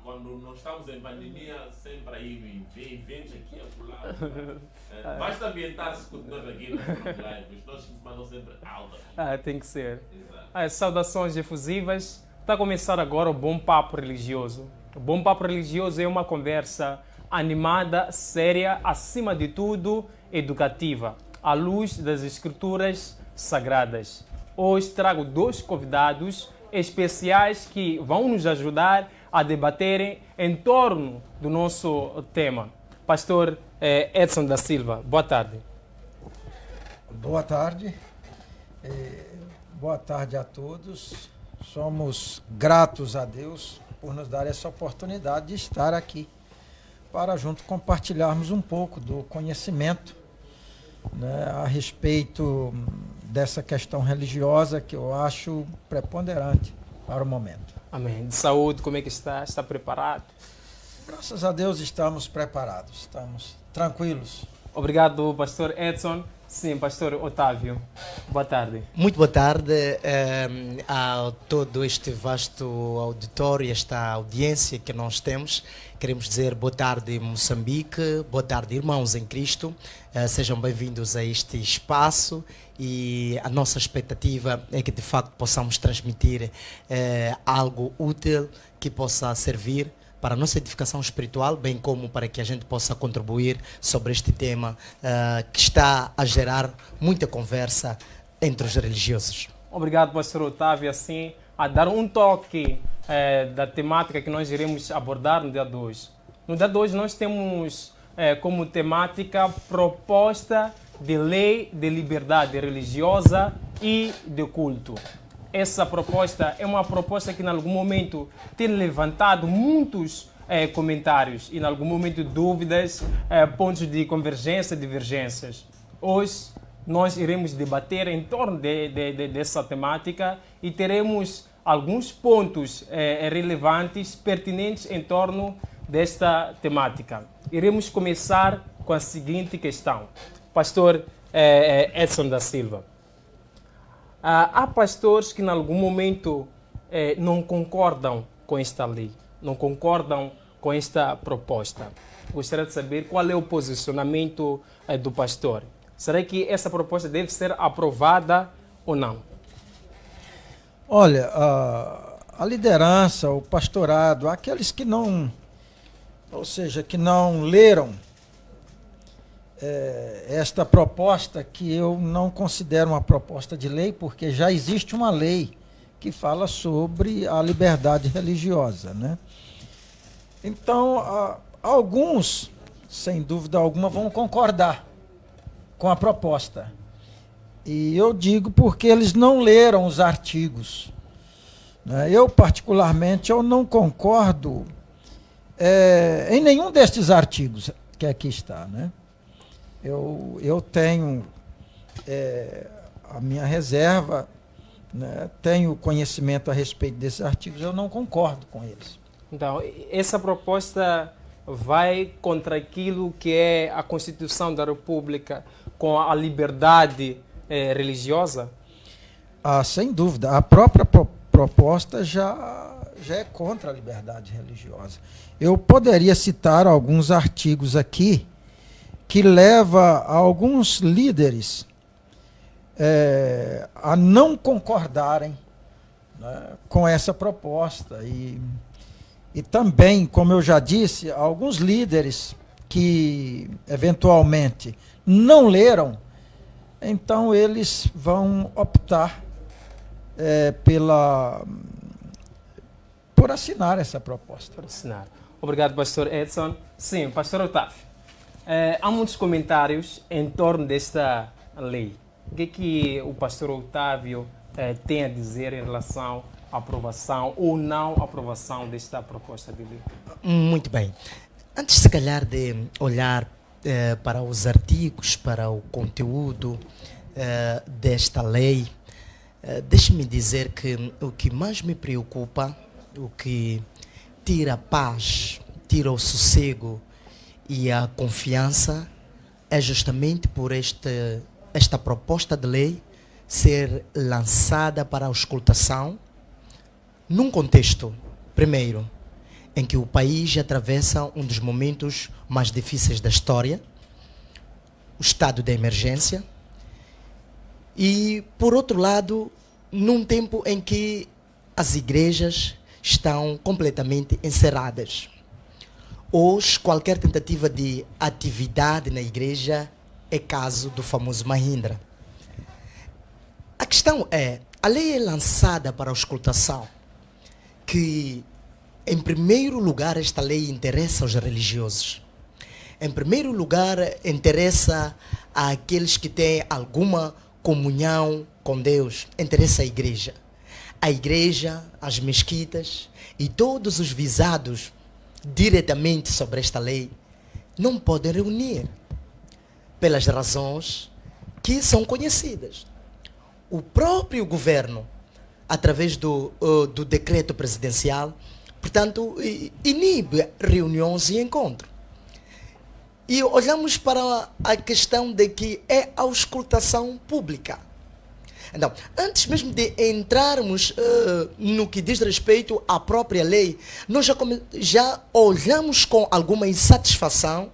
quando nós estamos em pandemia, sempre aí eventos aqui a pular. Basta ambientar-se com nós aqui no live. Os nossos mandam sempre alta. Tem que ser. Exato. Saudações efusivas. Está a começar agora o Bom Papo Religioso. O Bom Papo Religioso é uma conversa animada, séria, acima de tudo, educativa, à luz das Escrituras Sagradas. Hoje trago 2 convidados especiais que vão nos ajudar a debaterem em torno do nosso tema. Pastor Edson da Silva, boa tarde. Boa tarde. Boa tarde a todos. Somos gratos a Deus por nos dar essa oportunidade de estar aqui para junto compartilharmos um pouco do conhecimento, né, a respeito dessa questão religiosa que eu acho preponderante para o momento. Amém. De saúde, como é que está? Está preparado? Graças a Deus estamos preparados, estamos tranquilos. Obrigado, pastor Edson. Sim, pastor Otávio. Boa tarde. Muito boa tarde a todo este vasto auditório, esta audiência que nós temos. Queremos dizer boa tarde, Moçambique, boa tarde, irmãos em Cristo. Sejam bem-vindos a este espaço e a nossa expectativa é que de facto possamos transmitir algo útil que possa servir para a nossa edificação espiritual, bem como para que a gente possa contribuir sobre este tema que está a gerar muita conversa entre os religiosos. Obrigado, pastor Otávio, assim, a dar um toque da temática que nós iremos abordar no dia 2. No dia 2 nós temos como temática proposta de lei de liberdade religiosa e de culto. Essa proposta é uma proposta que, em algum momento, tem levantado muitos comentários e, em algum momento, dúvidas, pontos de convergência, divergências. Hoje, nós iremos debater em torno dessa temática e teremos alguns pontos relevantes, pertinentes em torno desta temática. Iremos começar com a seguinte questão. Pastor Edson da Silva. Há pastores que, em algum momento, não concordam com esta lei, não concordam com esta proposta. Gostaria de saber qual é o posicionamento do pastor. Será que essa proposta deve ser aprovada ou não? Olha, a liderança, o pastorado, aqueles que não, ou seja, que não leram esta proposta, que eu não considero uma proposta de lei, porque já existe uma lei que fala sobre a liberdade religiosa, né? Então, alguns, sem dúvida alguma, vão concordar com a proposta. E eu digo porque eles não leram os artigos, né? Eu, particularmente, eu não concordo em nenhum destes artigos que aqui está, né? Eu tenho a minha reserva, né? Tenho conhecimento a respeito desses artigos, eu não concordo com eles. Então, essa proposta vai contra aquilo que é a Constituição da República com a liberdade religiosa? Sem dúvida. A própria proposta já é contra a liberdade religiosa. Eu poderia citar alguns artigos aqui que leva alguns líderes a não concordarem, né, com essa proposta. E também, como eu já disse, alguns líderes que eventualmente não leram, então eles vão optar por assinar essa proposta. Por assinar. Obrigado, pastor Edson. Sim, pastor Otávio. Há muitos comentários em torno desta lei. O que o pastor Otávio tem a dizer em relação à aprovação ou não aprovação desta proposta de lei? Muito bem. Antes, se calhar, de olhar para os artigos, para o conteúdo desta lei, deixe-me dizer que o que mais me preocupa, o que tira a paz, tira o sossego e a confiança é justamente por esta proposta de lei ser lançada para a auscultação num contexto, primeiro, em que o país atravessa um dos momentos mais difíceis da história, o estado de emergência, e, por outro lado, num tempo em que as igrejas estão completamente encerradas. Hoje, qualquer tentativa de atividade na igreja é caso do famoso Mahindra. A questão é, a lei é lançada para a auscultação, que, em primeiro lugar, esta lei interessa aos religiosos. Em primeiro lugar, interessa àqueles que têm alguma comunhão com Deus, interessa a igreja. A igreja, as mesquitas e todos os visados diretamente sobre esta lei não podem reunir, pelas razões que são conhecidas. O próprio governo, através do decreto presidencial, portanto, inibe reuniões e encontros. E olhamos para a questão de que é a auscultação pública. Então, antes mesmo de entrarmos no que diz respeito à própria lei, nós já olhamos com alguma insatisfação,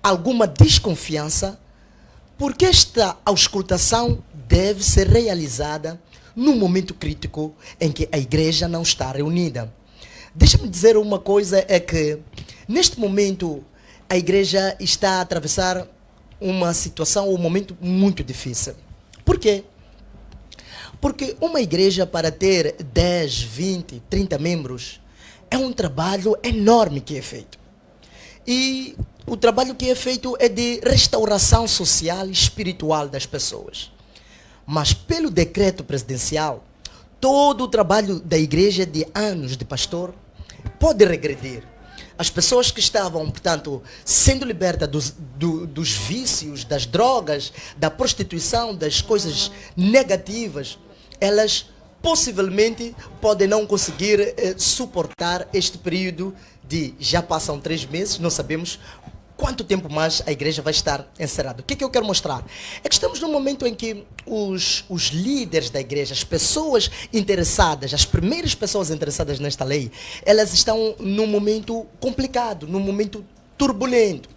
alguma desconfiança, porque esta auscultação deve ser realizada num momento crítico em que a igreja não está reunida. Deixa-me dizer uma coisa, é que neste momento a igreja está a atravessar uma situação, um momento muito difícil. Por quê? Porque uma igreja, para ter 10, 20, 30 membros, é um trabalho enorme que é feito. E o trabalho que é feito é de restauração social e espiritual das pessoas. Mas pelo decreto presidencial, todo o trabalho da igreja de anos de pastor pode regredir. As pessoas que estavam, portanto, sendo libertas dos vícios, das drogas, da prostituição, das coisas negativas, elas possivelmente podem não conseguir suportar este período de, já passam 3 meses, não sabemos quanto tempo mais a igreja vai estar encerrada. O que é que eu quero mostrar? É que estamos num momento em que os líderes da igreja, as pessoas interessadas, as primeiras pessoas interessadas nesta lei, elas estão num momento complicado, num momento turbulento.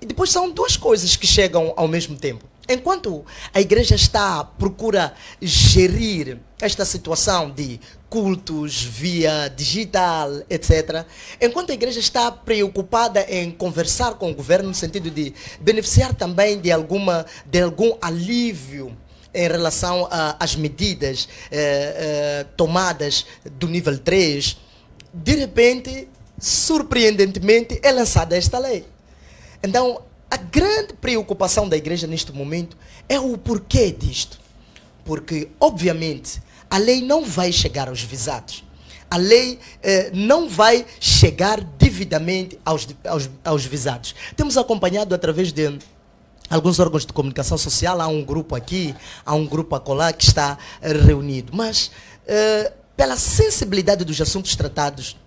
E depois são 2 coisas que chegam ao mesmo tempo. Enquanto a igreja está à procura gerir esta situação de cultos via digital, etc., enquanto a igreja está preocupada em conversar com o governo no sentido de beneficiar também de algum alívio em relação às medidas tomadas do nível 3, de repente, surpreendentemente, é lançada esta lei. Então, a grande preocupação da igreja neste momento é o porquê disto. Porque, obviamente, a lei não vai chegar aos visados. A lei não vai chegar devidamente aos visados. Temos acompanhado através de alguns órgãos de comunicação social, há um grupo aqui, há um grupo acolá que está reunido. Mas, pela sensibilidade dos assuntos tratados,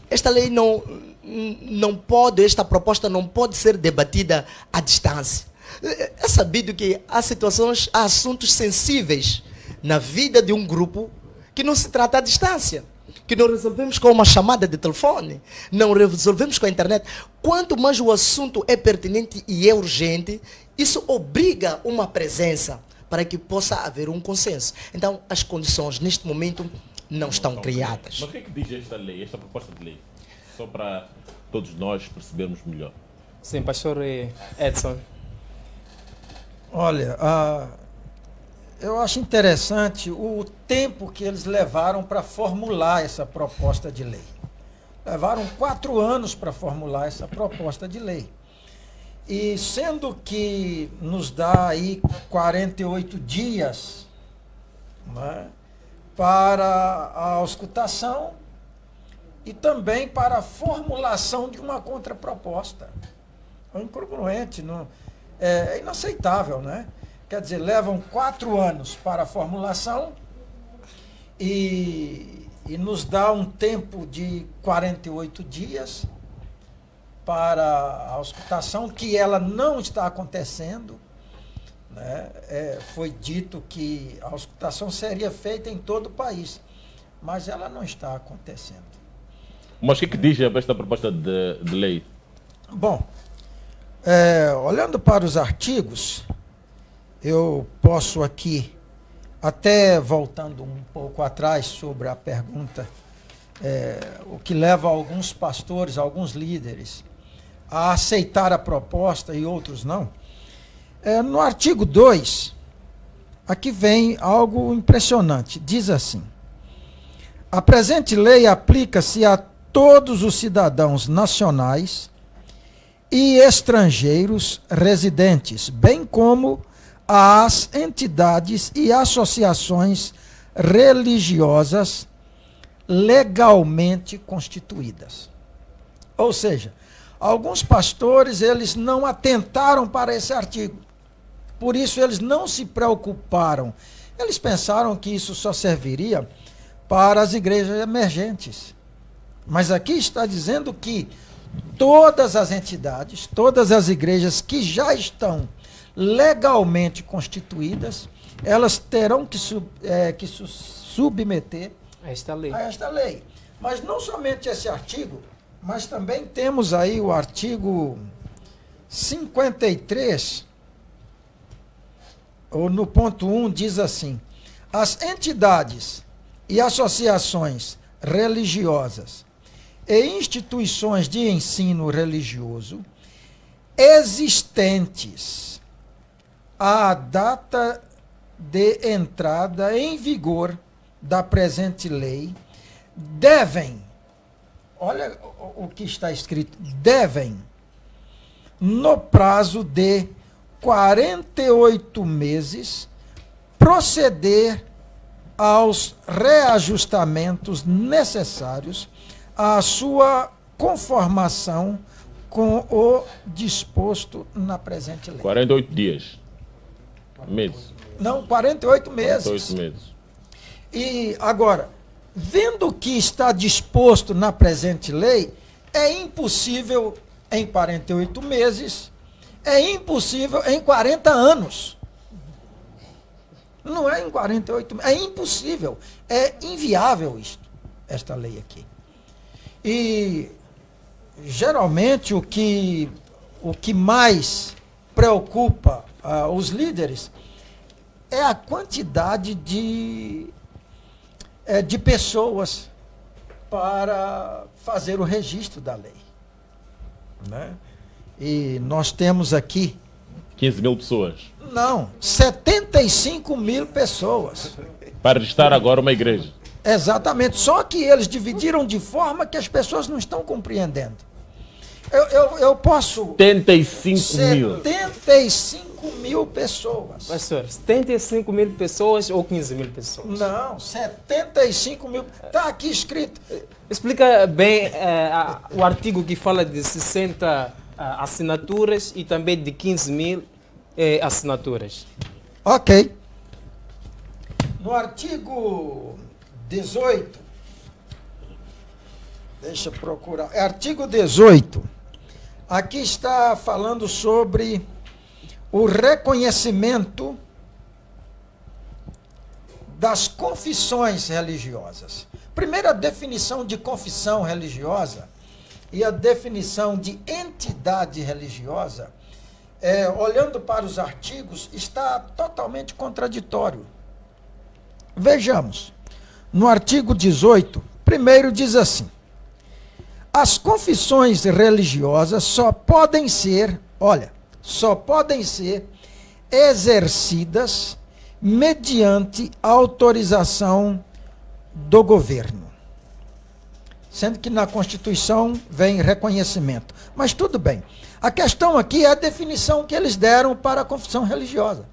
esta lei não pode, esta proposta não pode ser debatida à distância. É sabido que há assuntos sensíveis na vida de um grupo que não se trata à distância, que não resolvemos com uma chamada de telefone, não resolvemos com a internet. Quanto mais o assunto é pertinente e é urgente, isso obriga uma presença para que possa haver um consenso. Então, as condições neste momento não estão criadas. Mas o que é que diz esta lei, esta proposta de lei? Só para todos nós percebermos melhor. Sim, pastor Edson. Olha, eu acho interessante o tempo que eles levaram para formular essa proposta de lei. Levaram 4 anos para formular essa proposta de lei. E sendo que nos dá aí 48 dias, né, para a auscultação e também para a formulação de uma contraproposta. É incongruente, é inaceitável, né? Quer dizer, levam 4 anos para a formulação e nos dá um tempo de 48 dias para a auscultação, que ela não está acontecendo, né? Foi dito que a auscultação seria feita em todo o país, mas ela não está acontecendo. Mas o que diz esta proposta de lei? Bom, olhando para os artigos, eu posso aqui, até voltando um pouco atrás sobre a pergunta, o que leva alguns pastores, alguns líderes, a aceitar a proposta e outros não. No artigo 2, aqui vem algo impressionante. Diz assim: a presente lei aplica-se a todos os cidadãos nacionais e estrangeiros residentes, bem como às entidades e associações religiosas legalmente constituídas. Ou seja, alguns pastores, eles não atentaram para esse artigo. Por isso, eles não se preocuparam. Eles pensaram que isso só serviria para as igrejas emergentes. Mas aqui está dizendo que todas as entidades, todas as igrejas que já estão legalmente constituídas, elas terão que submeter a esta lei. a esta lei. Mas não somente esse artigo, mas também temos aí o artigo 53, ou no ponto 1, diz assim: as entidades e associações religiosas e instituições de ensino religioso existentes à data de entrada em vigor da presente lei devem, olha o que está escrito, devem, no prazo de 48 meses, proceder aos reajustamentos necessários à sua conformação com o disposto na presente lei. 48 dias. Meses. Não, 48 meses. 48 meses. E agora, vendo o que está disposto na presente lei, é impossível em 48 meses, é impossível em 40 anos. Não é em 48 meses, é impossível, é inviável isto, esta lei aqui. E geralmente o que mais preocupa os líderes é a quantidade de pessoas para fazer o registro da lei. Né? E nós temos aqui... 15 mil pessoas. Não, 75 mil pessoas. Para registrar agora uma igreja. Exatamente, só que eles dividiram de forma que as pessoas não estão compreendendo. Eu posso... 75 mil. 75 mil pessoas. Pastor, 75 mil pessoas ou 15 mil pessoas? Não, 75 mil. Está aqui escrito. Explica bem o artigo que fala de 60 assinaturas e também de 15 mil assinaturas. Ok. No artigo 18, deixa eu procurar. Artigo 18. Aqui está falando sobre o reconhecimento das confissões religiosas. Primeira definição de confissão religiosa e a definição de entidade religiosa, olhando para os artigos, está totalmente contraditório. Vejamos, no artigo 18, primeiro diz assim: as confissões religiosas só podem ser exercidas mediante autorização do governo. Sendo que na Constituição vem reconhecimento. Mas tudo bem. A questão aqui é a definição que eles deram para a confissão religiosa.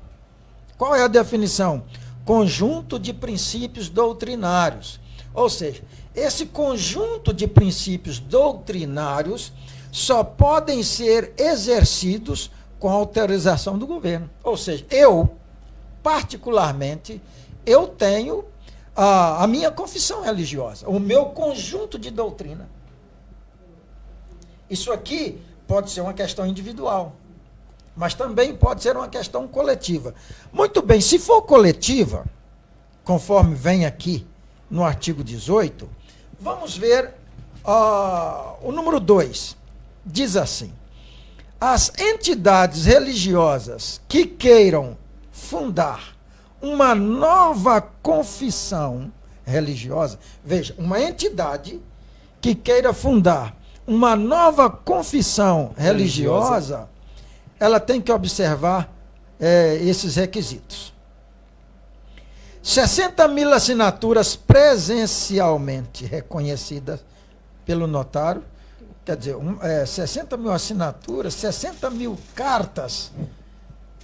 Qual é a definição? Conjunto de princípios doutrinários. Ou seja, esse conjunto de princípios doutrinários só podem ser exercidos com autorização do governo. Ou seja, eu, particularmente, eu tenho a minha confissão religiosa, o meu conjunto de doutrina. Isso aqui pode ser uma questão individual, mas também pode ser uma questão coletiva. Muito bem, se for coletiva, conforme vem aqui no artigo 18, vamos ver O número 2 diz assim: as entidades religiosas que queiram fundar uma nova confissão religiosa, veja, uma entidade que queira fundar uma nova confissão religiosa, ela tem que observar esses requisitos. 60.000 assinaturas presencialmente reconhecidas pelo notário, quer dizer, 60.000 assinaturas, 60.000 cartas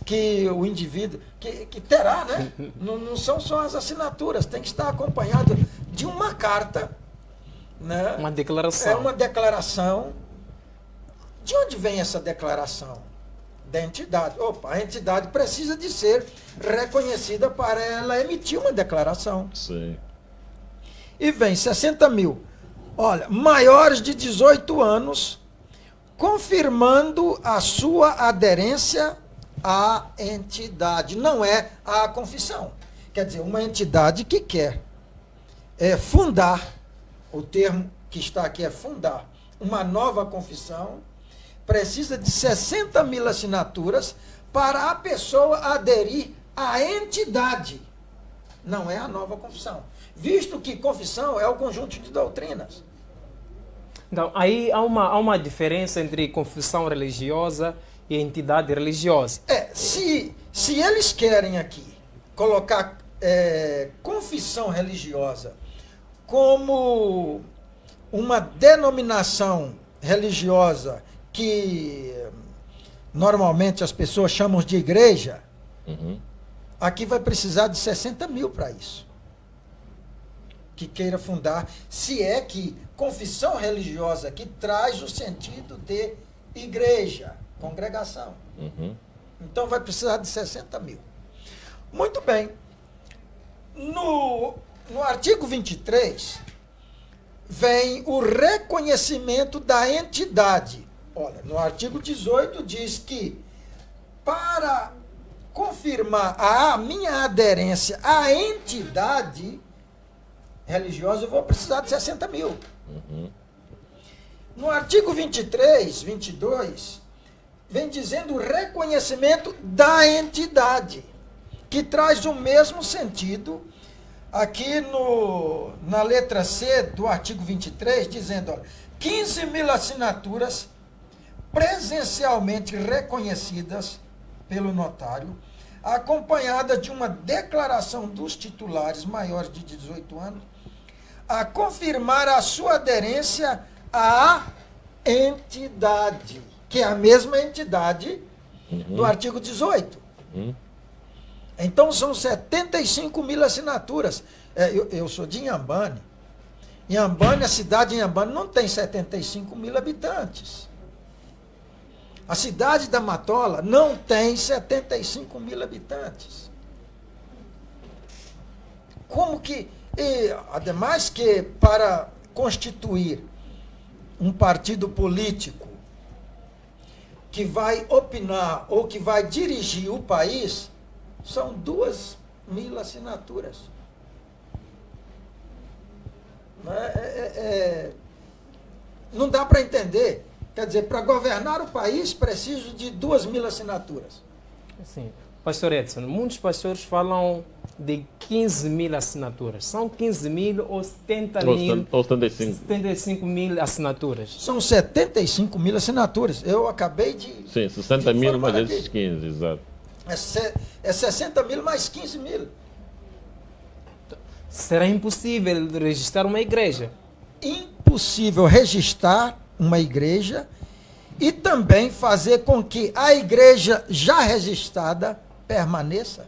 que o indivíduo, que terá, né? Não são só as assinaturas, tem que estar acompanhado de uma carta, né? Uma declaração. É uma declaração. De onde vem essa declaração? Da entidade. Opa, a entidade precisa de ser reconhecida para ela emitir uma declaração. Sim. E vem 60.000, olha, maiores de 18 anos, confirmando a sua aderência à entidade. Não é à confissão. Quer dizer, uma entidade que quer fundar, o termo que está aqui é fundar, uma nova confissão, precisa de 60.000 assinaturas para a pessoa aderir à entidade. Não é a nova confissão. Visto que confissão é o conjunto de doutrinas. Então, aí há uma diferença entre confissão religiosa e entidade religiosa. Se eles querem aqui colocar confissão religiosa como uma denominação religiosa que normalmente as pessoas chamam de igreja, aqui vai precisar de 60.000 para isso. Que queira fundar, se é que confissão religiosa que traz o sentido de igreja, congregação. Então vai precisar de 60.000. Muito bem. No artigo 23, vem o reconhecimento da entidade. Olha, no artigo 18 diz que para confirmar a minha aderência à entidade religiosa, eu vou precisar de 60.000. No artigo 23, 22, vem dizendo o reconhecimento da entidade, que traz o mesmo sentido aqui na letra C do artigo 23, dizendo, olha, 15.000 assinaturas presencialmente reconhecidas pelo notário, acompanhada de uma declaração dos titulares maiores de 18 anos, a confirmar a sua aderência à entidade, que é a mesma entidade do artigo 18. Então são 75.000 assinaturas. Eu sou de Inhambane. Inhambane, a cidade de Inhambane não tem 75.000 habitantes. A cidade da Matola não tem 75.000 habitantes. Como que... ademais que para constituir um partido político que vai opinar ou que vai dirigir o país, são 2.000 assinaturas. Não dá para entender. Quer dizer, para governar o país, preciso de 2.000 assinaturas. Sim. Pastor Edson, muitos pastores falam de 15.000 assinaturas. São 15.000 ou 70.000? Ou 75. 75.000 assinaturas. São 75.000 assinaturas. Eu acabei de... Sim, 60.000 mais aqui. esses 15, exato. É 60.000 mais 15.000. Será impossível registrar uma igreja? Impossível registrar uma igreja e também fazer com que a igreja já registrada permaneça.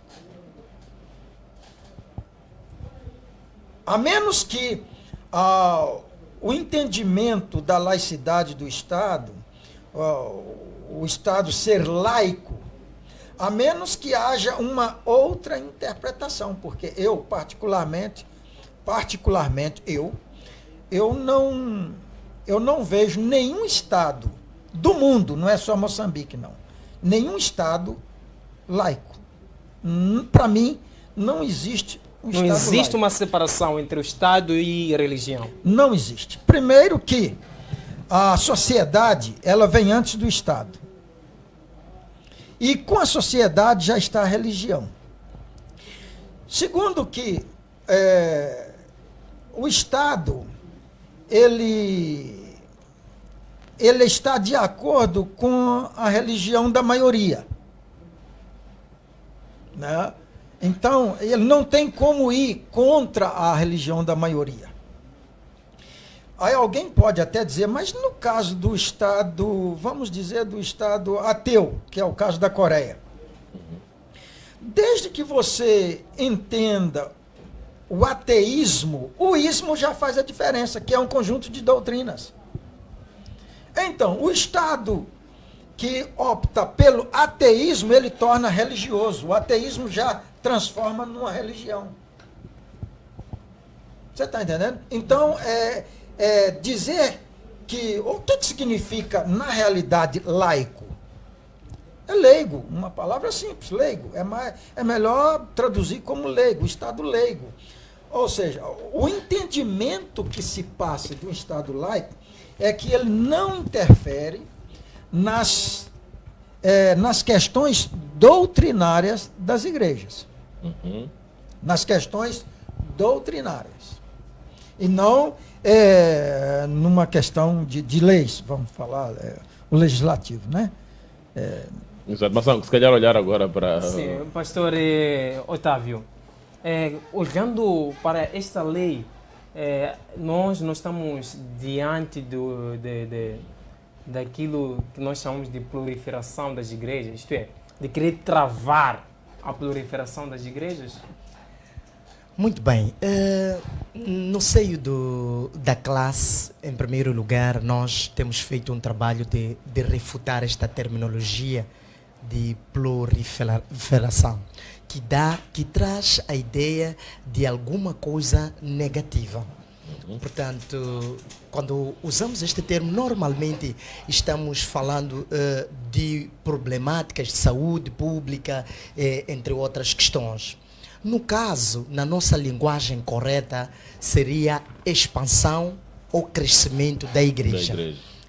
A menos que o entendimento da laicidade do Estado, o Estado ser laico, a menos que haja uma outra interpretação, porque eu, particularmente, eu não vejo nenhum Estado do mundo, não é só Moçambique, não, nenhum Estado laico. Para mim, não existe um Não Estado existe laico. uma separação entre o Estado e a religião. Não existe. Primeiro que a sociedade, ela vem antes do Estado. E com a sociedade já está a religião. Segundo que o Estado, ele está de acordo com a religião da maioria. Né? Então, ele não tem como ir contra a religião da maioria. Aí alguém pode até dizer, mas no caso do Estado, vamos dizer, do Estado ateu, que é o caso da Coreia, desde que você entenda o ateísmo, o ismo já faz a diferença, que é um conjunto de doutrinas. Então, o Estado que opta pelo ateísmo, ele torna religioso. O ateísmo já transforma numa religião. Você está entendendo? Então, dizer que... O que significa, na realidade, laico? É leigo, uma palavra simples, leigo. É melhor traduzir como leigo, Estado leigo. Ou seja, o entendimento que se passa de um Estado laico é que ele não interfere nas questões doutrinárias das igrejas. Nas questões doutrinárias. E não numa questão de leis, vamos falar, o legislativo, né? Exato, mas se calhar olhar agora para... Sim, pastor Otávio, olhando para esta lei, nós não estamos diante daquilo que nós chamamos de proliferação das igrejas, isto é, de querer travar a proliferação das igrejas? Muito bem. No seio da classe, em primeiro lugar, nós temos feito um trabalho de refutar esta terminologia de proliferação, que traz a ideia de alguma coisa negativa. Portanto, quando usamos este termo, normalmente estamos falando de problemáticas de saúde pública, entre outras questões. No caso, na nossa linguagem correta, seria expansão ou crescimento da igreja.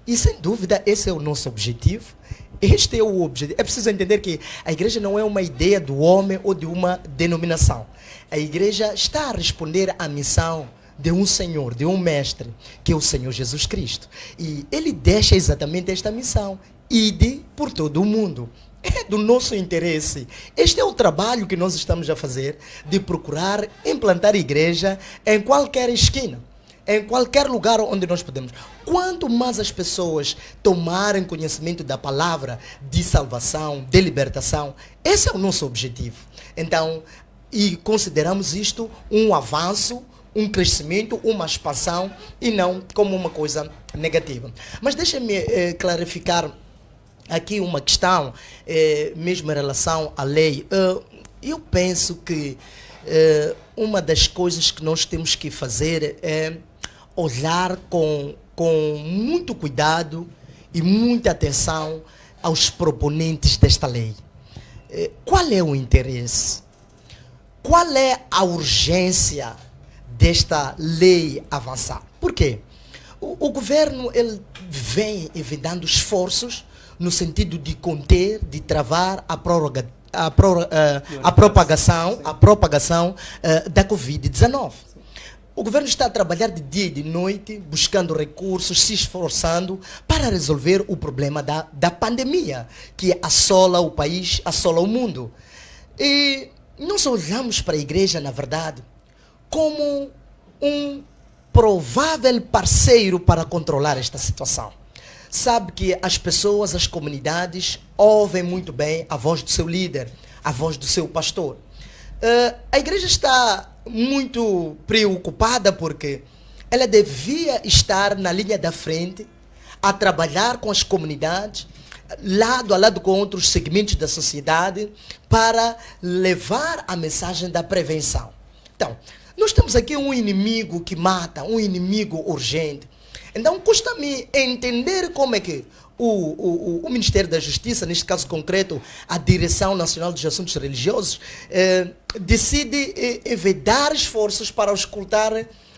E sem dúvida, esse é o nosso objetivo. Este é o objetivo. É preciso entender que a igreja não é uma ideia do homem ou de uma denominação. A igreja está a responder à missão de um Senhor, de um Mestre, que é o Senhor Jesus Cristo. E ele deixa exatamente esta missão: ide por todo o mundo. É do nosso interesse. Este é o trabalho que nós estamos a fazer, de procurar implantar igreja em qualquer esquina, em qualquer lugar onde nós podemos. Quanto mais as pessoas tomarem conhecimento da palavra de salvação, de libertação, esse é o nosso objetivo. Então, e consideramos isto um avanço, um crescimento, uma expansão, e não como uma coisa negativa. Mas deixa-me clarificar aqui uma questão, mesmo em relação à lei. Eu penso que uma das coisas que nós temos que fazer é olhar com muito cuidado e muita atenção aos proponentes desta lei. Qual é o interesse? Qual é a urgência desta lei avançar? Por quê? O governo ele vem dando esforços no sentido de conter, de travar a propagação da Covid-19. O governo está a trabalhar de dia e de noite, buscando recursos, se esforçando para resolver o problema da pandemia, que assola o país, assola o mundo. E nós olhamos para a igreja, na verdade, como um provável parceiro para controlar esta situação. Sabe que as pessoas, as comunidades, ouvem muito bem a voz do seu líder, a voz do seu pastor. A igreja está muito preocupada porque ela devia estar na linha da frente, a trabalhar com as comunidades, lado a lado com outros segmentos da sociedade, para levar a mensagem da prevenção. Então, nós temos aqui um inimigo que mata, um inimigo urgente. Então, custa-me entender como é que o Ministério da Justiça, neste caso concreto, a Direção Nacional dos Assuntos Religiosos, decide vedar esforços para escutar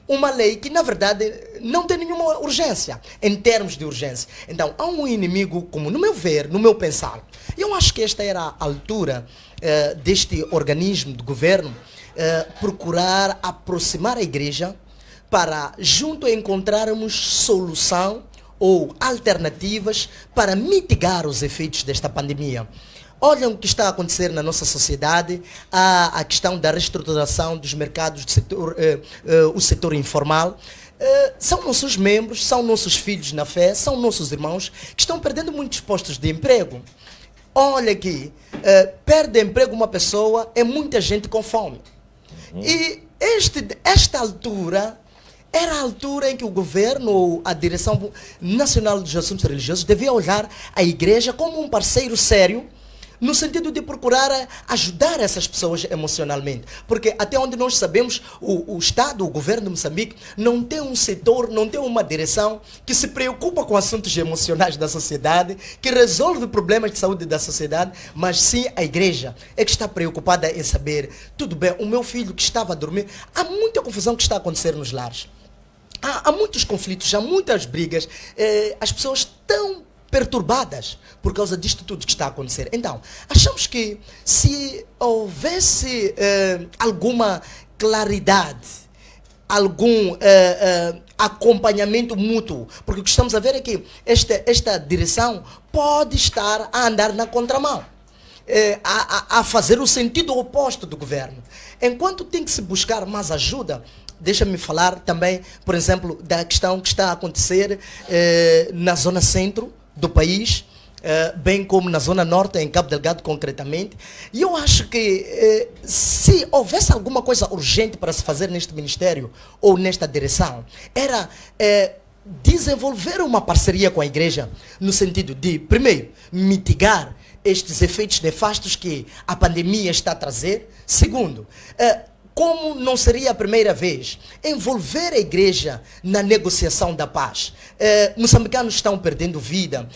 uma lei que, na verdade, não tem nenhuma urgência, em termos de urgência. Então, há um inimigo comum, no meu ver, no meu pensar. Eu acho que esta era a altura deste organismo de governo procurar aproximar a igreja para, junto, encontrarmos solução ou alternativas para mitigar os efeitos desta pandemia. Olhem o que está a acontecer na nossa sociedade, a questão da reestruturação dos mercados do setor, o setor informal. São nossos membros, são nossos filhos na fé, são nossos irmãos que estão perdendo muitos postos de emprego. Olha aqui, perde emprego uma pessoa, é muita gente com fome. E esta altura era a altura em que o governo ou a Direção Nacional dos Assuntos Religiosos devia olhar a igreja como um parceiro sério, no sentido de procurar ajudar essas pessoas emocionalmente. Porque até onde nós sabemos, o Estado, o governo de Moçambique, não tem um setor, não tem uma direção que se preocupa com assuntos emocionais da sociedade, que resolve problemas de saúde da sociedade, mas sim a igreja é que está preocupada em saber, tudo bem, o meu filho que estava a dormir, há muita confusão que está a acontecer nos lares. Há muitos conflitos, há muitas brigas, as pessoas estão perturbadas por causa disto tudo que está a acontecer. Então, achamos que se houvesse alguma claridade, algum acompanhamento mútuo, porque o que estamos a ver é que esta direção pode estar a andar na contramão, a fazer o sentido oposto do governo. Enquanto tem que se buscar mais ajuda, deixa-me falar também, por exemplo, da questão que está a acontecer na zona centro do país, bem como na zona norte, em Cabo Delgado concretamente. E eu acho que se houvesse alguma coisa urgente para se fazer neste ministério ou nesta direção, era desenvolver uma parceria com a igreja, no sentido de, primeiro, mitigar estes efeitos nefastos que a pandemia está a trazer. Segundo, como não seria a primeira vez, envolver a igreja na negociação da paz. Moçambicanos estão perdendo vida,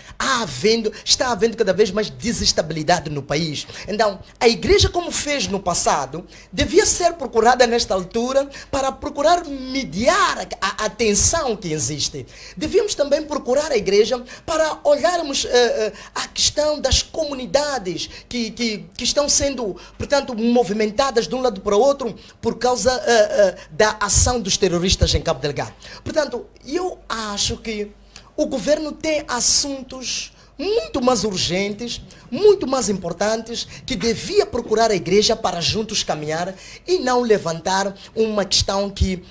está havendo cada vez mais desestabilidade no país. Então, a igreja, como fez no passado, devia ser procurada nesta altura para procurar mediar a tensão que existe. Devíamos também procurar a igreja para olharmos a questão das comunidades que estão sendo, portanto, movimentadas de um lado para o outro, por causa da ação dos terroristas em Cabo Delgado. Portanto, eu acho que o governo tem assuntos muito mais urgentes, muito mais importantes, que devia procurar a igreja para juntos caminhar e não levantar uma questão que,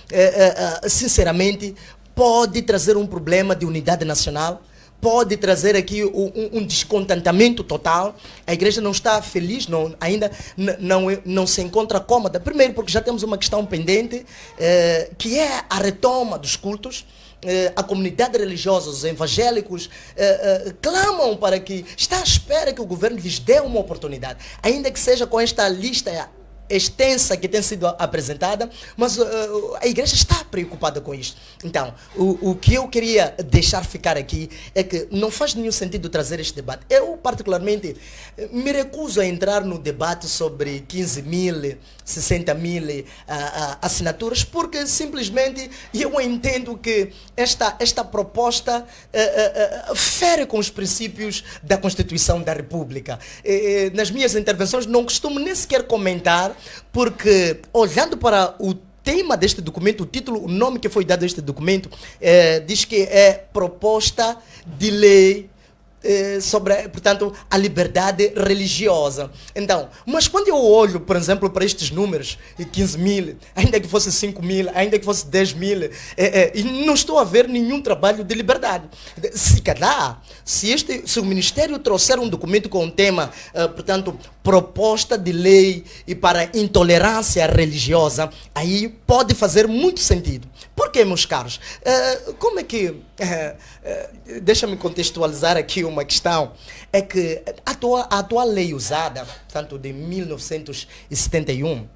sinceramente, pode trazer um problema de unidade nacional, pode trazer aqui um descontentamento total. A igreja não está feliz, ainda não se encontra cômoda. Primeiro porque já temos uma questão pendente, que é a retoma dos cultos. A comunidade religiosa, os evangélicos, clamam para que, está à espera que o governo lhes dê uma oportunidade, ainda que seja com esta lista extensa que tem sido apresentada, mas a igreja está preocupada com isto. Então, o que eu queria deixar ficar aqui é que não faz nenhum sentido trazer este debate. Eu, particularmente, me recuso a entrar no debate sobre 15 mil, 60 mil assinaturas, porque simplesmente eu entendo que esta proposta fere com os princípios da Constituição da República. Nas minhas intervenções não costumo nem sequer comentar, porque olhando para o tema deste documento, o título, o nome que foi dado a este documento, diz que é proposta de lei sobre, portanto, a liberdade religiosa. Então, mas quando eu olho, por exemplo, para estes números, 15 mil, ainda que fosse 5 mil, ainda que fosse 10 mil, e não estou a ver nenhum trabalho de liberdade. Se o Ministério trouxer um documento com o tema, portanto, proposta de lei e para intolerância religiosa, aí pode fazer muito sentido. Por quê, meus caros? Como é que... deixa-me contextualizar aqui uma questão. É que a atual lei usada, tanto de 1971,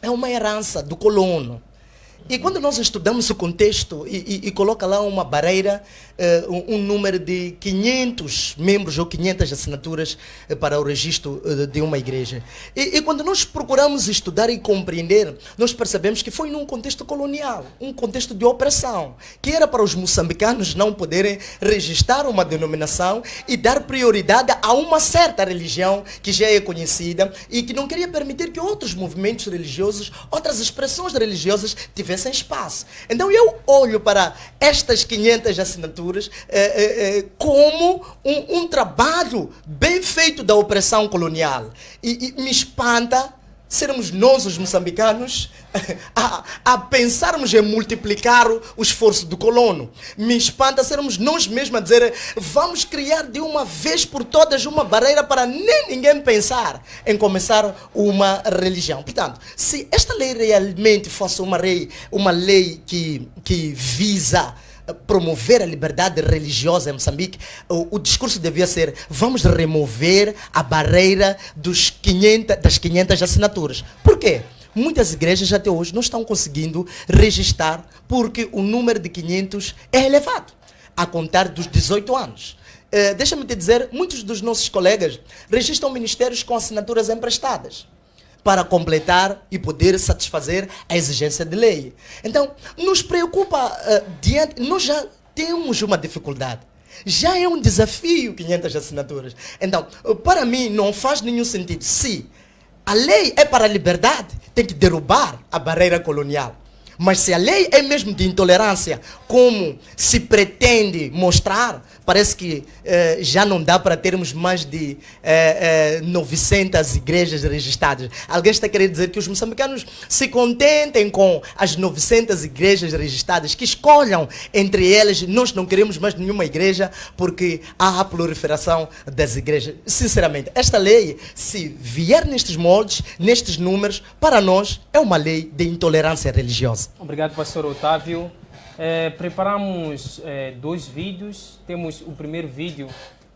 é uma herança do colono. E quando nós estudamos o contexto e coloca lá uma barreira, um número de 500 membros ou 500 assinaturas para o registro de uma igreja. E quando nós procuramos estudar e compreender, nós percebemos que foi num contexto colonial, um contexto de opressão, que era para os moçambicanos não poderem registrar uma denominação e dar prioridade a uma certa religião que já é conhecida e que não queria permitir que outros movimentos religiosos, outras expressões religiosas tivessem espaço. Então eu olho para estas 500 assinaturas como um trabalho bem feito da opressão colonial. E me espanta sermos nós, os moçambicanos, a pensarmos em multiplicar o esforço do colono. Me espanta sermos nós mesmos a dizer, vamos criar de uma vez por todas uma barreira para nem ninguém pensar em começar uma religião. Portanto, se esta lei realmente fosse uma lei que visa promover a liberdade religiosa em Moçambique, o discurso devia ser: vamos remover a barreira das 500 assinaturas. Por quê? Muitas igrejas até hoje não estão conseguindo registrar porque o número de 500 é elevado, a contar dos 18 anos. Deixa-me te dizer, muitos dos nossos colegas registram ministérios com assinaturas emprestadas para completar e poder satisfazer a exigência de lei. Então, nos preocupa, nós já temos uma dificuldade. Já é um desafio 500 assinaturas. Então, para mim, não faz nenhum sentido. Se a lei é para a liberdade, tem que derrubar a barreira colonial. Mas se a lei é mesmo de intolerância, como se pretende mostrar, parece que já não dá para termos mais de 900 igrejas registradas. Alguém está querendo dizer que os moçambicanos se contentem com as 900 igrejas registradas, que escolham entre elas. Nós não queremos mais nenhuma igreja porque há a proliferação das igrejas. Sinceramente, esta lei, se vier nestes moldes, nestes números, para nós é uma lei de intolerância religiosa. Obrigado, pastor Otávio. Preparamos 2 vídeos. Temos o primeiro vídeo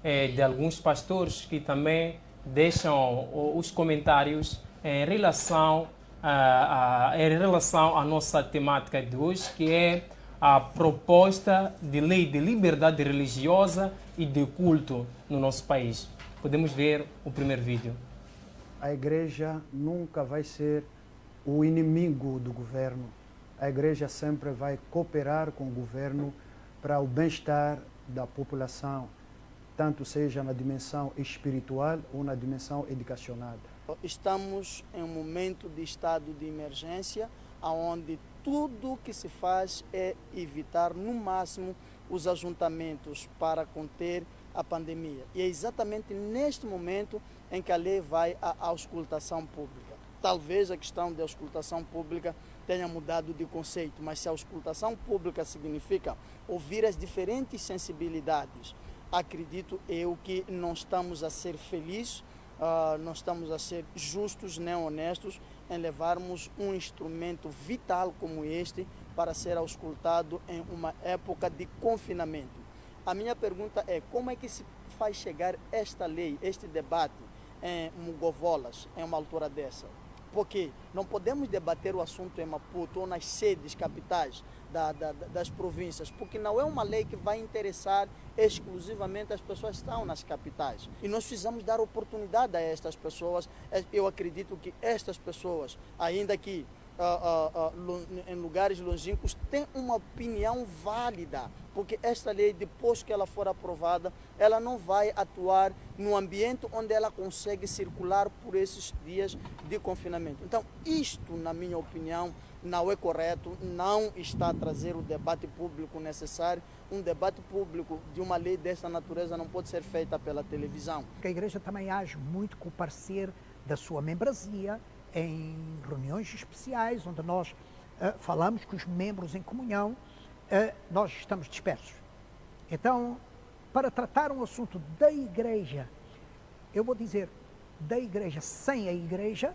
de alguns pastores que também deixam os comentários em relação à nossa temática de hoje, que é a proposta de lei de liberdade religiosa e de culto no nosso país. Podemos ver o primeiro vídeo. A igreja nunca vai ser o inimigo do governo. A igreja sempre vai cooperar com o governo para o bem-estar da população, tanto seja na dimensão espiritual ou na dimensão educacional. Estamos em um momento de estado de emergência, onde tudo que se faz é evitar no máximo os ajuntamentos para conter a pandemia. E é exatamente neste momento em que a lei vai à auscultação pública. Talvez a questão da auscultação pública tenha mudado de conceito, mas se a auscultação pública significa ouvir as diferentes sensibilidades, acredito eu que não estamos a ser felizes, não estamos a ser justos nem honestos em levarmos um instrumento vital como este para ser auscultado em uma época de confinamento. A minha pergunta é: como é que se faz chegar esta lei, este debate em Mugovolas, em uma altura dessa? Porque não podemos debater o assunto em Maputo ou nas sedes capitais das províncias, porque não é uma lei que vai interessar exclusivamente as pessoas que estão nas capitais. E nós precisamos dar oportunidade a estas pessoas. Eu acredito que estas pessoas, ainda que em lugares longínquos, têm uma opinião válida, porque esta lei, depois que ela for aprovada, ela não vai atuar no ambiente onde ela consegue circular por esses dias de confinamento. Então, isto, na minha opinião, não é correto, não está a trazer o debate público necessário. Um debate público de uma lei desta natureza não pode ser feita pela televisão. A igreja também age muito com o parecer da sua membresia, em reuniões especiais, onde nós falamos com os membros em comunhão, nós estamos dispersos. Então, para tratar um assunto da igreja, eu vou dizer, da igreja sem a igreja,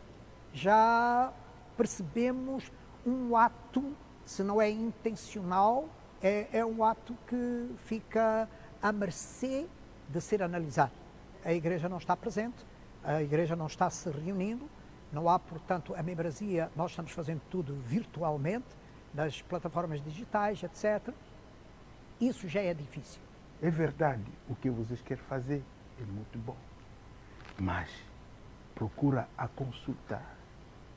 já percebemos um ato, se não é intencional, é um ato que fica à mercê de ser analisado. A igreja não está presente, a igreja não está se reunindo, não há, portanto, a membresia, nós estamos fazendo tudo virtualmente, das plataformas digitais, etc. Isso já é difícil. É verdade, o que vocês querem fazer é muito bom, mas procura a consultar.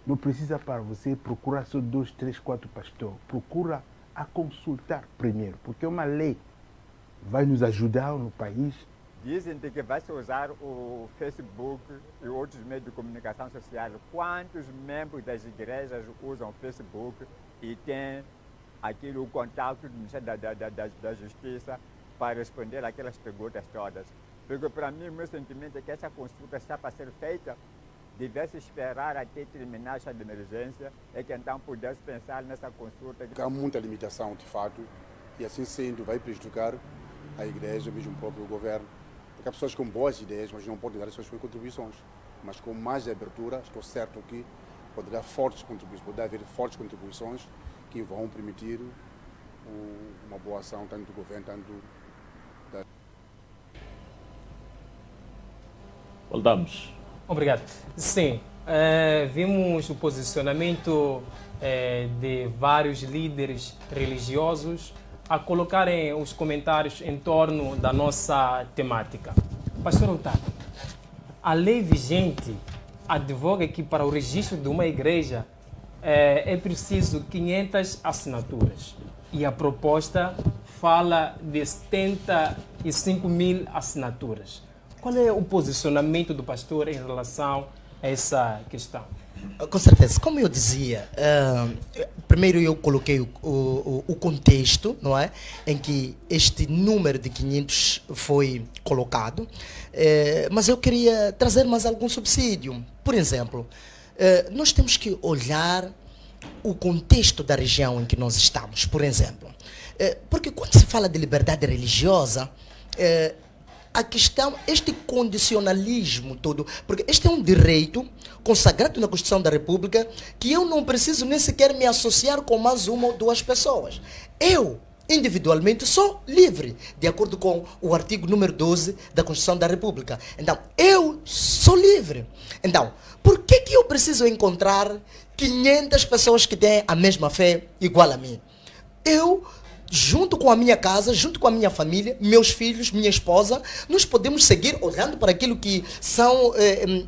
Não precisa para você procurar só 2, 3, 4 pastores. Procura a consultar primeiro, porque uma lei vai nos ajudar no país. Dizem que vai se usar o Facebook e outros meios de comunicação social. Quantos membros das igrejas usam o Facebook e têm o contato do Ministério da Justiça para responder aquelas perguntas todas? Porque para mim o meu sentimento é que essa consulta está para ser feita, devesse esperar até terminar essa de emergência, é que então pudesse pensar nessa consulta. Há muita limitação, de fato, e assim sendo vai prejudicar a igreja, mesmo o próprio governo. Porque há pessoas com boas ideias, mas não podem dar as suas contribuições. Mas com mais abertura, estou certo que poderá haver fortes contribuições que vão permitir uma boa ação, tanto do governo, tanto da... Voltamos. Obrigado. Sim, vimos o posicionamento de vários líderes religiosos a colocarem os comentários em torno da nossa temática. Pastor Otávio, a lei vigente advoga que para o registro de uma igreja é preciso 500 assinaturas e a proposta fala de 75 mil assinaturas. Qual é o posicionamento do pastor em relação a essa questão? Com certeza. Como eu dizia, primeiro eu coloquei o contexto, não é? Em que este número de 500 foi colocado, mas eu queria trazer mais algum subsídio. Por exemplo, nós temos que olhar o contexto da região em que nós estamos, por exemplo. Porque quando se fala de liberdade religiosa, a questão, este condicionalismo todo, porque este é um direito consagrado na Constituição da República que eu não preciso nem sequer me associar com mais uma ou duas pessoas. Eu, individualmente, sou livre, de acordo com o artigo número 12 da Constituição da República. Então, eu sou livre. Então, por que eu preciso encontrar 500 pessoas que têm a mesma fé igual a mim? Eu, junto com a minha casa, junto com a minha família, meus filhos, minha esposa, nós podemos seguir olhando para aquilo que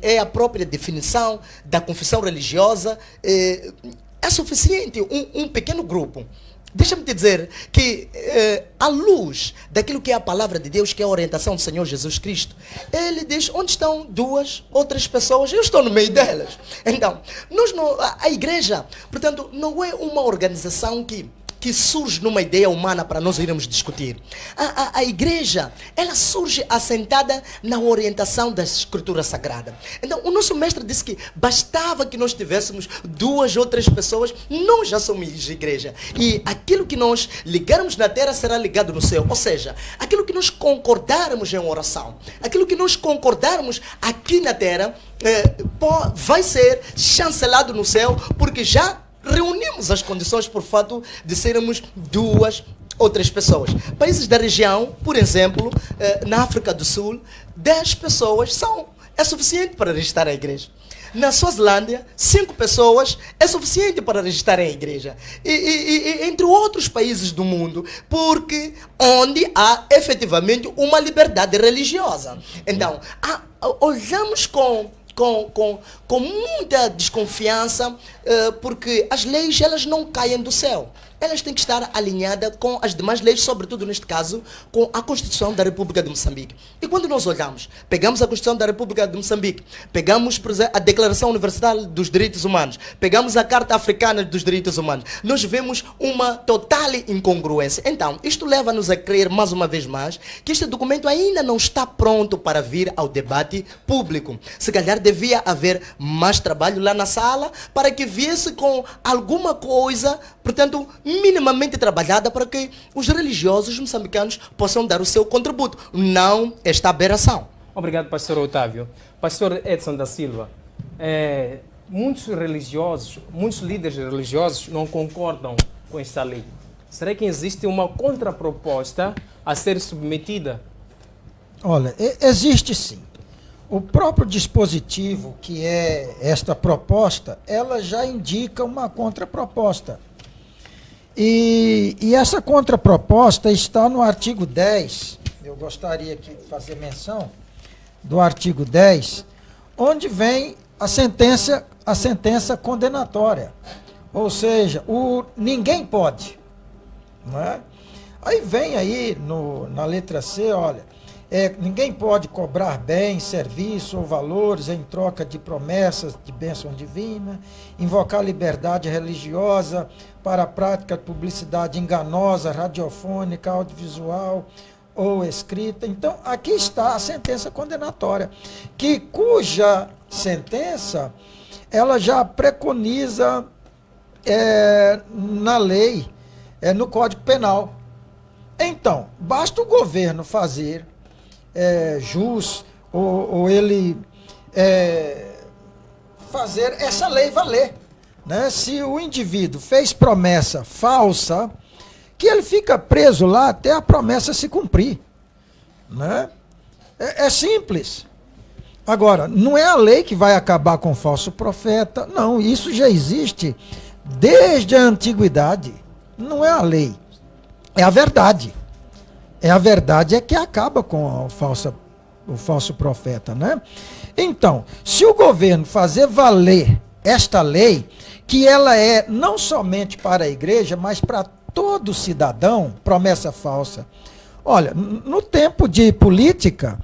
é a própria definição da confissão religiosa. É suficiente um pequeno grupo. Deixa-me te dizer que, à luz daquilo que é a palavra de Deus, que é a orientação do Senhor Jesus Cristo, Ele diz, onde estão 2 ou 3 pessoas, eu estou no meio delas. Então, a igreja, portanto, não é uma organização que surge numa ideia humana para nós irmos discutir. A igreja, ela surge assentada na orientação da Escritura Sagrada. Então, o nosso mestre disse que bastava que nós tivéssemos 2 ou 3 pessoas, nós já somos igreja. E aquilo que nós ligarmos na terra será ligado no céu. Ou seja, aquilo que nós concordarmos em oração, aquilo que nós concordarmos aqui na terra, vai ser chancelado no céu, porque já reunimos as condições por fato de sermos 2 ou 3 pessoas. Países da região, por exemplo, na África do Sul, 10 pessoas é suficiente para registrar a igreja. Na Suazilândia, 5 pessoas é suficiente para registrar a igreja. E entre outros países do mundo, porque onde há efetivamente uma liberdade religiosa. Então, olhamos com muita desconfiança, porque as leis, elas não caem do céu. Elas têm que estar alinhadas com as demais leis, sobretudo neste caso, com a Constituição da República de Moçambique. E quando nós olhamos, pegamos a Constituição da República de Moçambique, pegamos, por exemplo, a Declaração Universal dos Direitos Humanos, pegamos a Carta Africana dos Direitos Humanos, nós vemos uma total incongruência. Então, isto leva-nos a crer, mais uma vez mais, que este documento ainda não está pronto para vir ao debate público. Se calhar devia haver mais trabalho lá na sala, para que viesse com alguma coisa, portanto, minimamente trabalhada para que os religiosos moçambicanos possam dar o seu contributo, não esta aberração. Obrigado, pastor Otávio. Pastor Edson da Silva, muitos líderes religiosos não concordam com esta lei. Será que existe uma contraproposta a ser submetida? Olha, existe sim. O próprio dispositivo, que é esta proposta, ela já indica uma contraproposta. E essa contraproposta está no artigo 10. Eu gostaria aqui de fazer menção do artigo 10, onde vem a sentença condenatória. Ou seja, ninguém pode. Não é? Aí vem aí na letra C, olha, ninguém pode cobrar bens, serviço ou valores em troca de promessas de bênção divina, invocar liberdade religiosa para a prática de publicidade enganosa, radiofônica, audiovisual ou escrita. Então, aqui está a sentença condenatória, cuja sentença ela já preconiza na lei, no Código Penal. Então, basta o governo fazer jus ou ele fazer essa lei valer. Né? Se o indivíduo fez promessa falsa, que ele fica preso lá até a promessa se cumprir. Né? É simples. Agora, não é a lei que vai acabar com o falso profeta. Não, isso já existe desde a antiguidade. Não é a lei, é a verdade. A verdade que acaba com o falso profeta, né? Então, se o governo fazer valer esta lei, que ela é não somente para a igreja, mas para todo cidadão, promessa falsa. Olha, no tempo de política,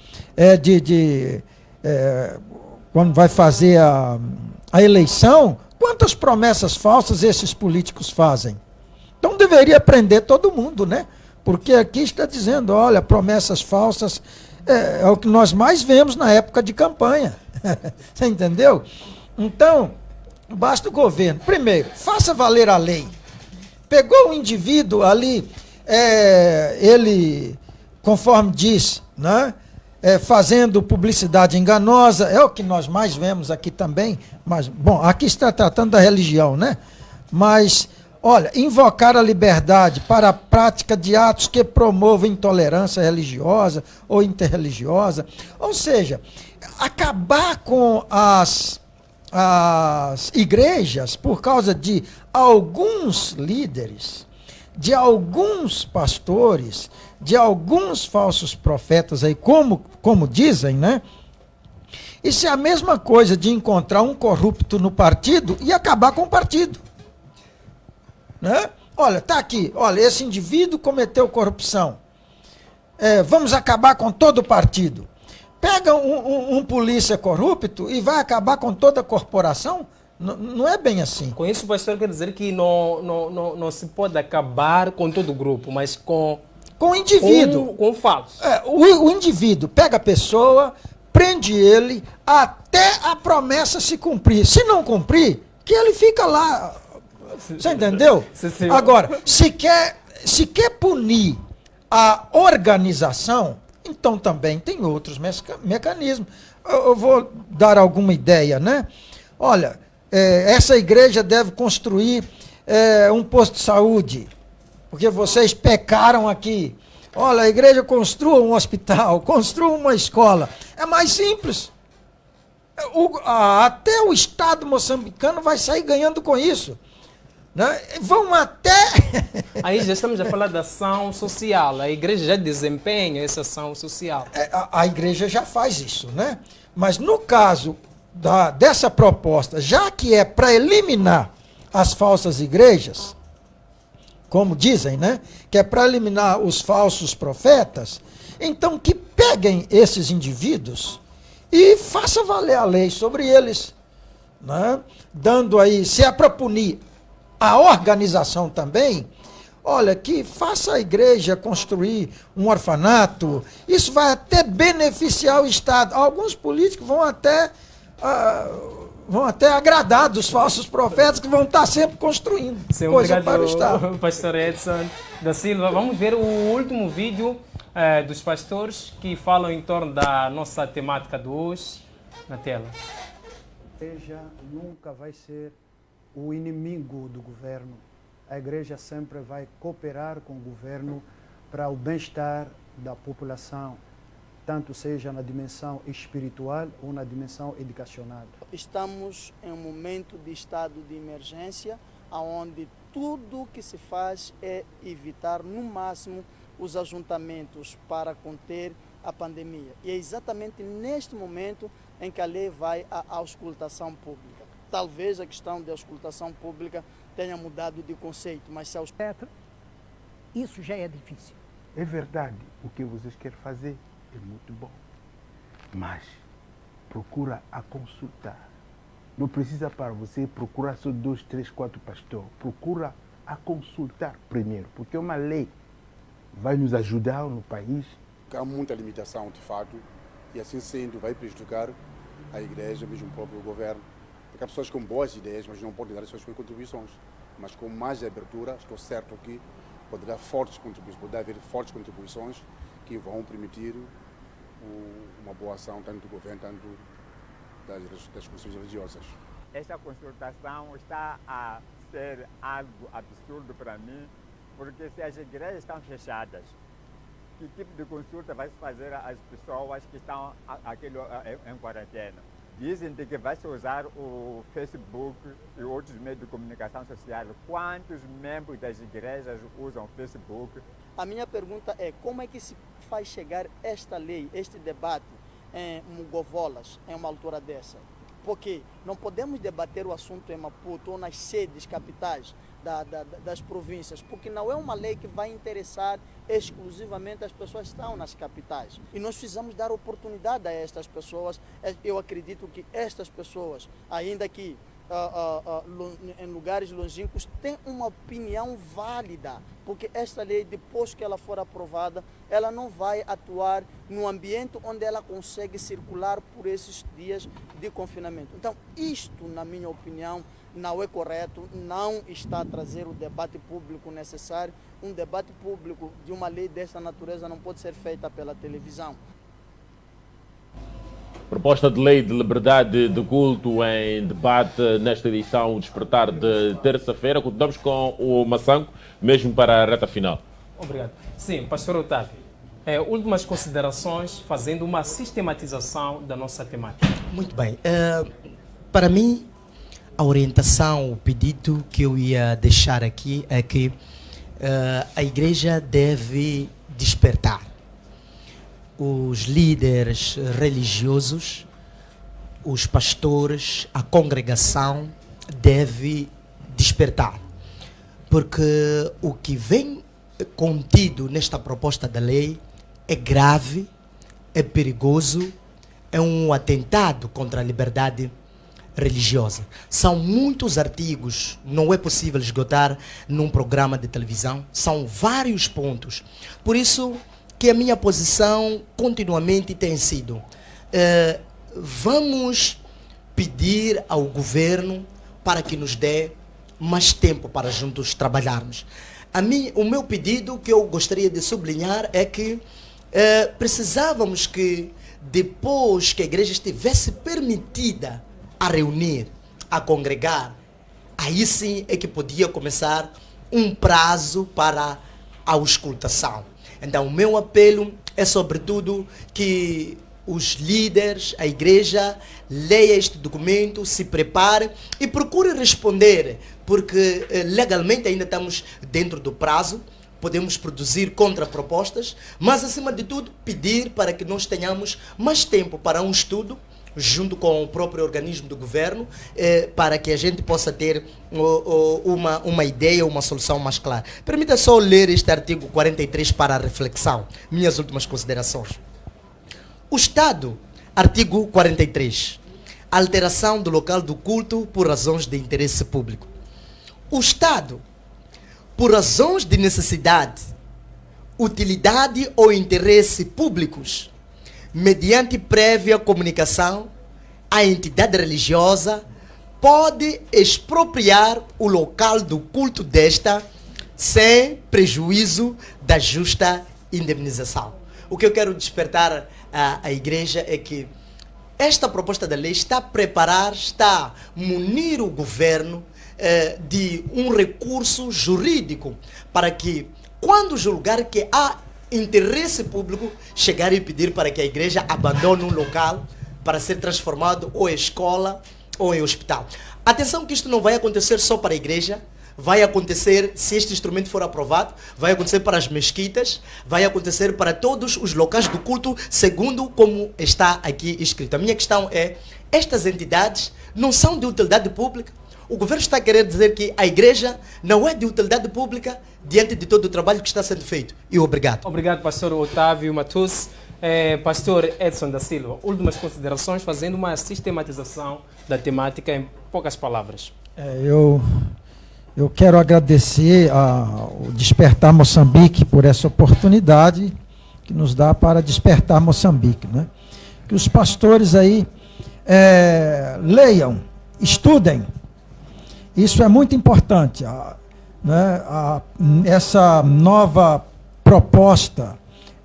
quando vai fazer a eleição, quantas promessas falsas esses políticos fazem? Então deveria prender todo mundo, né? Porque aqui está dizendo, olha, promessas falsas é o que nós mais vemos na época de campanha. Você entendeu? Então, basta o governo, primeiro, faça valer a lei. Pegou o indivíduo ali, ele, conforme diz, né, fazendo publicidade enganosa, é o que nós mais vemos aqui também, mas, bom, aqui está tratando da religião, né? Mas, olha, invocar a liberdade para a prática de atos que promovam intolerância religiosa ou interreligiosa, ou seja, acabar com as igrejas por causa de alguns líderes, de alguns pastores, de alguns falsos profetas aí, como dizem, né? Isso é a mesma coisa de encontrar um corrupto no partido e acabar com o partido. Né? Olha, tá aqui, olha, esse indivíduo cometeu corrupção. Vamos acabar com todo o partido. Pega um polícia corrupto e vai acabar com toda a corporação? Não é bem assim. Com isso, o pastor quer dizer que não se pode acabar com todo o grupo, mas com o indivíduo. Com o falso. O indivíduo pega a pessoa, prende ele até a promessa se cumprir. Se não cumprir, que ele fica lá. Você entendeu? Sim. Agora, se quer punir a organização, então também tem outros mecanismos. Eu vou dar alguma ideia, né? Olha, essa igreja deve construir um posto de saúde, porque vocês pecaram aqui. Olha, a igreja construa um hospital, construa uma escola. É mais simples. Até o Estado moçambicano vai sair ganhando com isso. Né? Vão até... Aí já estamos a falar da ação social. A igreja já desempenha essa ação social. A igreja já faz isso, né? Mas no caso dessa proposta, já que é para eliminar as falsas igrejas, como dizem, né? Que é para eliminar os falsos profetas, então que peguem esses indivíduos e faça valer a lei sobre eles. Né? Dando aí, se é para punir a organização também, olha, que faça a igreja construir um orfanato, isso vai até beneficiar o Estado. Alguns políticos vão até agradar dos falsos profetas que vão estar sempre construindo coisa para o Estado. Pastor Edson da Silva. Vamos ver o último vídeo dos pastores que falam em torno da nossa temática de hoje na tela. A igreja nunca vai ser o inimigo do governo. A igreja sempre vai cooperar com o governo para o bem-estar da população, tanto seja na dimensão espiritual ou na dimensão educacional. Estamos em um momento de estado de emergência, onde tudo que se faz é evitar no máximo os ajuntamentos para conter a pandemia. E é exatamente neste momento em que a lei vai à auscultação pública. Talvez a questão da auscultação pública tenha mudado de conceito, mas se isso já é difícil. É verdade, o que vocês querem fazer é muito bom, mas procura a consultar. Não precisa para você procurar só 2, 3, 4 pastores. Procura a consultar primeiro, porque uma lei vai nos ajudar no país. Há muita limitação, de fato, e assim sendo vai prejudicar a igreja, mesmo o próprio governo. Porque há pessoas com boas ideias, mas não podem dar as suas contribuições. Mas com mais abertura, estou certo que poderá haver fortes contribuições que vão permitir uma boa ação, tanto do governo, tanto das instituições religiosas. Esta consultação está a ser algo absurdo para mim, porque se as igrejas estão fechadas, que tipo de consulta vai se fazer às pessoas que estão em quarentena? Dizem que vai se usar o Facebook e outros meios de comunicação social. Quantos membros das igrejas usam o Facebook? A minha pergunta é, como é que se faz chegar esta lei, este debate em Mugovolas, em uma altura dessa? Porque não podemos debater o assunto em Maputo ou nas sedes capitais das províncias, porque não é uma lei que vai interessar exclusivamente as pessoas que estão nas capitais. E nós precisamos dar oportunidade a estas pessoas. Eu acredito que estas pessoas, ainda que em lugares longínquos, têm uma opinião válida, porque esta lei, depois que ela for aprovada, ela não vai atuar no ambiente onde ela consegue circular por esses dias de confinamento. Então, isto, na minha opinião, não é correto, não está a trazer o debate público necessário. Um debate público de uma lei desta natureza não pode ser feita pela televisão. Proposta de lei de liberdade de culto em debate nesta edição Despertar de terça-feira. Continuamos com o Massango, mesmo para a reta final. Obrigado. Sim, pastor Otávio. Últimas considerações, fazendo uma sistematização da nossa temática. Muito bem. Para mim, a orientação, o pedido que eu ia deixar aqui é que a igreja deve despertar. Os líderes religiosos, os pastores, a congregação deve despertar. Porque o que vem contido nesta proposta da lei é grave, é perigoso, é um atentado contra a liberdade religiosa. São muitos artigos, não é possível esgotar num programa de televisão, são vários pontos. Por isso que a minha posição continuamente tem sido, vamos pedir ao governo para que nos dê mais tempo para juntos trabalharmos. O meu pedido que eu gostaria de sublinhar é que precisávamos que, depois que a igreja estivesse permitida a reunir, a congregar, aí sim é que podia começar um prazo para a auscultação. Então, o meu apelo é, sobretudo, que os líderes, a igreja, leia este documento, se prepare e procure responder, porque legalmente ainda estamos dentro do prazo, podemos produzir contrapropostas, mas, acima de tudo, pedir para que nós tenhamos mais tempo para um estudo, junto com o próprio organismo do governo, para que a gente possa ter uma ideia, uma solução mais clara. Permita só ler este artigo 43 para a reflexão. Minhas últimas considerações. O Estado, artigo 43, alteração do local do culto por razões de interesse público. O Estado, por razões de necessidade, utilidade ou interesse públicos, mediante prévia comunicação, a entidade religiosa pode expropriar o local do culto desta sem prejuízo da justa indemnização. O que eu quero despertar à igreja é que esta proposta da lei está a preparar, está a munir o governo de um recurso jurídico para que, quando julgar que há interesse público, chegar e pedir para que a igreja abandone um local para ser transformado ou em escola ou em hospital. Atenção que isto não vai acontecer só para a igreja, vai acontecer, se este instrumento for aprovado, vai acontecer para as mesquitas, vai acontecer para todos os locais do culto, segundo como está aqui escrito. A minha questão é, estas entidades não são de utilidade pública? O governo está a querer dizer que a igreja não é de utilidade pública diante de todo o trabalho que está sendo feito. E obrigado. Obrigado, pastor Otávio Matus. Pastor Edson da Silva, últimas considerações, fazendo uma sistematização da temática em poucas palavras. Eu quero agradecer ao Despertar Moçambique por essa oportunidade que nos dá para despertar Moçambique, né? Que os pastores aí leiam, estudem. Isso é muito importante. Né? Essa nova proposta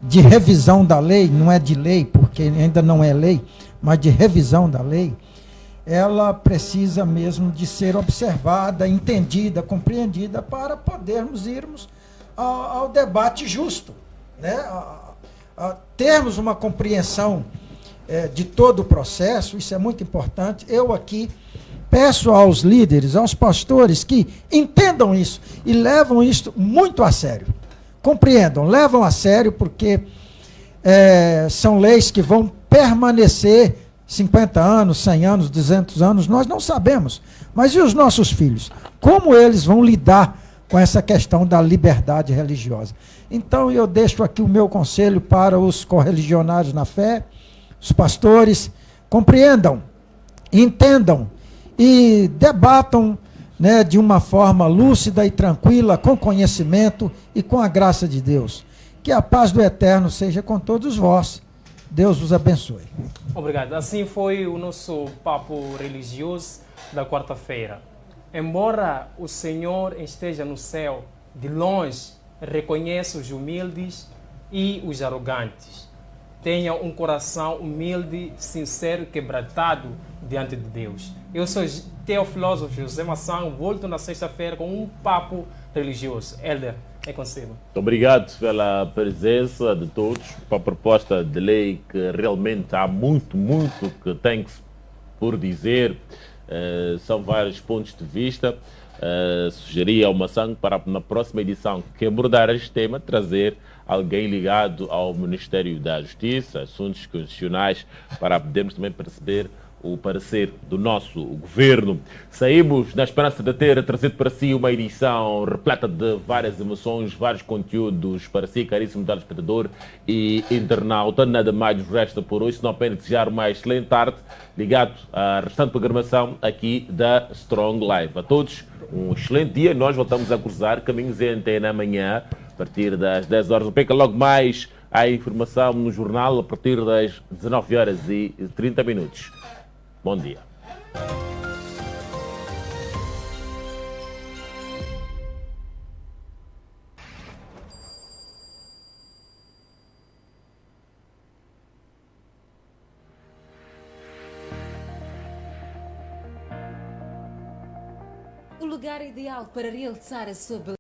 de revisão da lei, não é de lei, porque ainda não é lei, mas de revisão da lei, ela precisa mesmo de ser observada, entendida, compreendida, para podermos irmos ao debate justo, né? A termos uma compreensão de todo o processo. Isso é muito importante. Eu aqui peço aos líderes, aos pastores, que entendam isso e levam isso muito a sério. Compreendam, levam a sério, porque são leis que vão permanecer 50 anos, 100 anos, 200 anos, nós não sabemos. Mas e os nossos filhos? Como eles vão lidar com essa questão da liberdade religiosa? Então eu deixo aqui o meu conselho para os correligionários na fé, os pastores: compreendam, entendam e debatam, né, de uma forma lúcida e tranquila, com conhecimento e com a graça de Deus. Que a paz do Eterno seja com todos vós. Deus os abençoe. Obrigado. Assim foi o nosso papo religioso da quarta-feira. Embora o Senhor esteja no céu, de longe reconhece os humildes e os arrogantes. Tenha um coração humilde, sincero e quebrantado diante de Deus. Eu sou teofilósofo José Maçã, volto na sexta-feira com um papo religioso. Helder, é consigo. Muito obrigado pela presença de todos, para a proposta de lei, que realmente há muito que tem por dizer. São vários pontos de vista. Sugeri ao Maçã para na próxima edição que abordar este tema, trazer alguém ligado ao Ministério da Justiça, assuntos constitucionais, para podermos também perceber o parecer do nosso governo. Saímos na esperança de ter trazido para si uma edição repleta de várias emoções, vários conteúdos para si, caríssimo telespectador e internauta. Nada mais nos resta por hoje, senão apenas desejar uma excelente tarde, ligado à restante programação aqui da Strong Live. A todos, um excelente dia. Nós voltamos a cruzar caminhos em antena amanhã, a partir das 10 horas. Não perca logo mais a informação no jornal, a partir das 19 horas e 30 minutos. Bom dia. O lugar ideal para realizar a sua beleza.